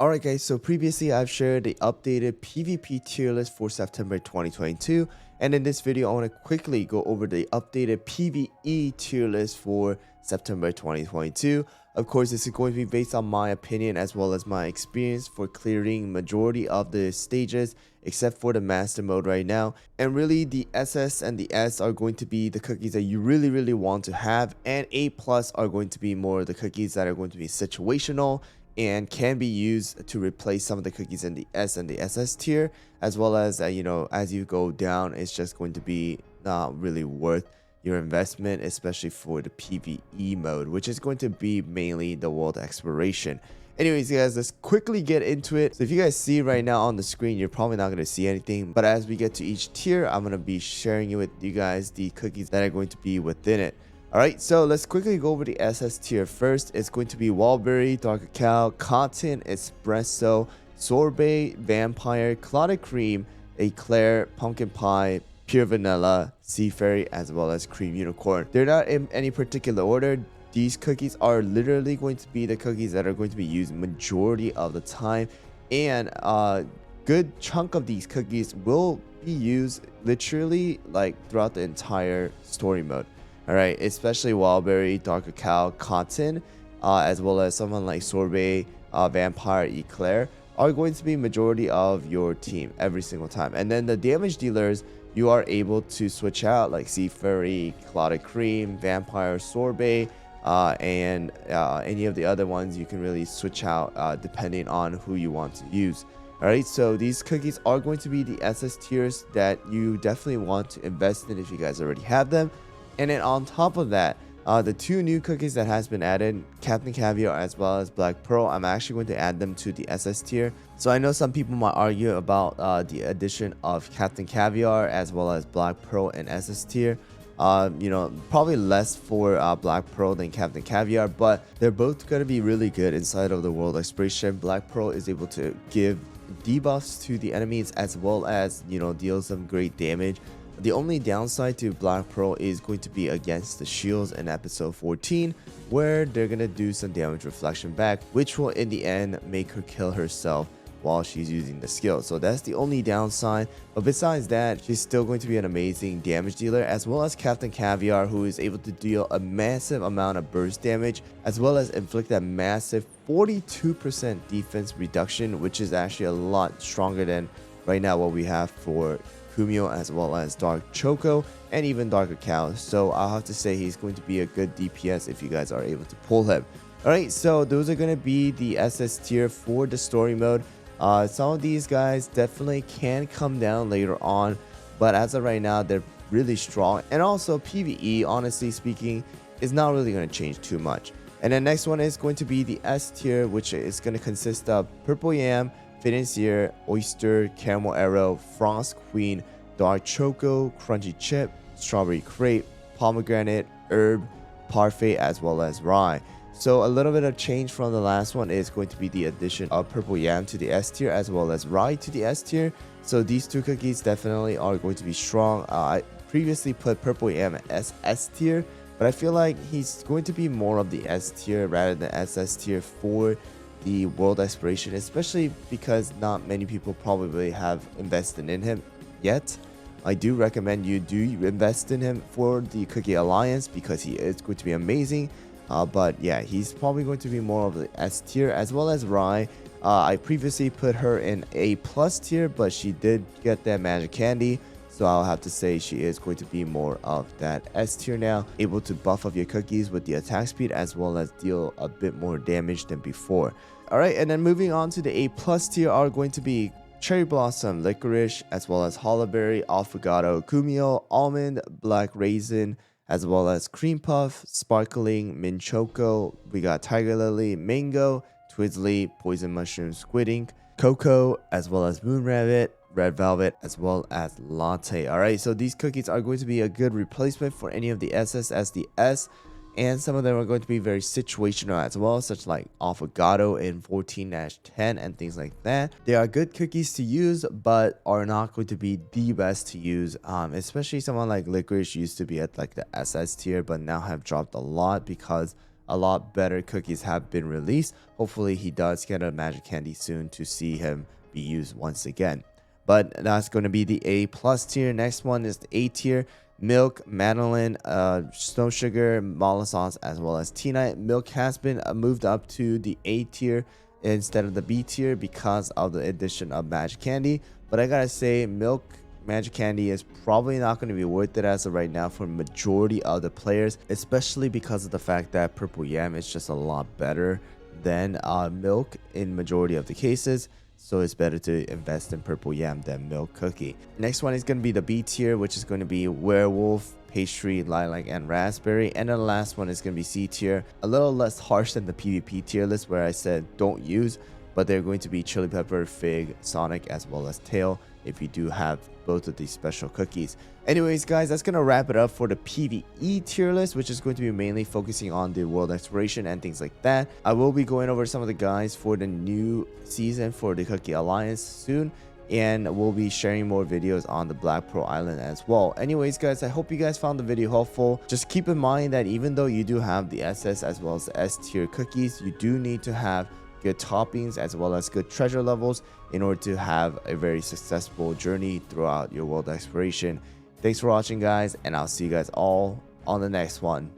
Alright guys, so previously I've shared the updated PvP tier list for September 2022, and in this video I want to quickly go over the updated PvE tier list for September 2022. Of course, this is going to be based on my opinion as well as my experience for clearing majority of the stages except for the master mode right now. And really the SS and the S are going to be the cookies that you really want to have, and A plus are going to be more the cookies that are going to be situational and can be used to replace some of the cookies in the S and the SS tier, as well as as you go down, it's just going to be not really worth your investment, especially for the PvE mode, which is going to be mainly the world exploration. Anyways guys, let's quickly get into it. So if you guys see right now on the screen, you're probably not going to see anything, but as we get to each tier, I'm going to be sharing with you guys the cookies that are going to be within it. Alright, so let's quickly go over the SS tier first. It's going to be Wallberry, Dark Cacao, Cotton, Espresso, Sorbet, Vampire, Clotted Cream, Eclair, Pumpkin Pie, Pure Vanilla, Sea Fairy, as well as Cream Unicorn. They're not in any particular order. These cookies are literally going to be the cookies that are going to be used majority of the time, and a good chunk of these cookies will be used literally like throughout the entire story mode. Alright, especially Wallberry, Dark Cacao, Cotton, as well as someone like Sorbet, Vampire, Eclair are going to be majority of your team every single time. And then the damage dealers, you are able to switch out like Sea Fairy, Clotted Cream, Vampire, Sorbet, and any of the other ones you can really switch out depending on who you want to use. Alright, so these cookies are going to be the SS tiers that you definitely want to invest in if you guys already have them. And then on top of that, the two new cookies that has been added, Captain Caviar as well as Black Pearl, I'm actually going to add them to the SS tier. So I know some people might argue about the addition of Captain Caviar as well as Black Pearl in SS tier. Probably less for Black Pearl than Captain Caviar, but they're both going to be really good inside of the world exploration. Black Pearl is able to give debuffs to the enemies as well as deal some great damage. The only downside to Black Pearl is going to be against the shields in episode 14, where they're going to do some damage reflection back, which will in the end make her kill herself while she's using the skill. So that's the only downside, but besides that, she's still going to be an amazing damage dealer, as well as Captain Caviar, who is able to deal a massive amount of burst damage as well as inflict a massive 42% defense reduction, which is actually a lot stronger than right now what we have for Kumio as well as Dark Choco and even Dark Cacao. So I'll have to say he's going to be a good DPS if you guys are able to pull him. Alright, so those are going to be the SS tier for the story mode. Some of these guys definitely can come down later on, but as of right now they're really strong. And also PvE, honestly speaking, is not really going to change too much. And the next one is going to be the S tier, which is going to consist of Purple Yam, Financier, Oyster, Caramel Arrow, Frost Queen, Dark Choco, Crunchy Chip, Strawberry Crepe, Pomegranate, Herb, Parfait, as well as Rye. So a little bit of change from the last one is going to be the addition of Purple Yam to the S tier as well as Rye to the S tier. So these two cookies definitely are going to be strong. I previously put Purple Yam as S tier, but I feel like he's going to be more of the S tier rather than SS tier for the world exploration, especially because not many people probably have invested in him yet. I do recommend you do invest in him for the Cookie Alliance because he is going to be amazing. But yeah, he's probably going to be more of the S tier as well as Rye. I previously put her in A plus tier, but she did get that magic candy. So I'll have to say she is going to be more of that S tier now, able to buff up your cookies with the attack speed as well as deal a bit more damage than before. Alright, and then moving on to the A plus tier are going to be Cherry Blossom, Licorice, as well as Hollaberry, Affogato, Kumio, Almond, Black Raisin, as well as Cream Puff, Sparkling, Mint Choco. We got Tiger Lily, Mango, Twizzly, Poison Mushroom, Squid Ink, Cocoa, as well as Moon Rabbit, Red Velvet, as well as Latte. Alright, so these cookies are going to be a good replacement for any of the SS as the S, and some of them are going to be very situational as well, such like Affogato in 14-10 and things like that. They are good cookies to use, but are not going to be the best to use, especially someone like Licorice used to be at like the SS tier, but now have dropped a lot because a lot better cookies have been released. Hopefully he does get a magic candy soon to see him be used once again. But that's going to be the A plus tier. Next one is the A tier. Milk, Madeline, Snow Sugar, Mollasauce, as well as Tea-Night. Milk has been moved up to the A tier instead of the B tier because of the addition of magic candy. But I gotta say, Milk magic candy is probably not going to be worth it as of right now for majority of the players, especially because of the fact that purple yam is just a lot better than milk in majority of the cases. So it's better to invest in purple yam than milk cookie. Next one is going to be the B tier, which is going to be werewolf, pastry, lilac, and raspberry. And then the last one is going to be C tier, a little less harsh than the PvP tier list where I said don't use, but they're going to be chili pepper, fig, sonic, as well as tail if you do have both of these special cookies. Anyways guys, that's gonna wrap it up for the PvE tier list, which is going to be mainly focusing on the world exploration and things like that. I will be going over some of the guys for the new season for the Cookie Alliance soon, and we'll be sharing more videos on the Black Pearl Island as well. Anyways guys, I hope you guys found the video helpful. Just keep in mind that even though you do have the SS as well as the S tier cookies, you do need to have good toppings as well as good treasure levels in order to have a very successful journey throughout your world exploration. Thanks for watching guys, and I'll see you guys all on the next one.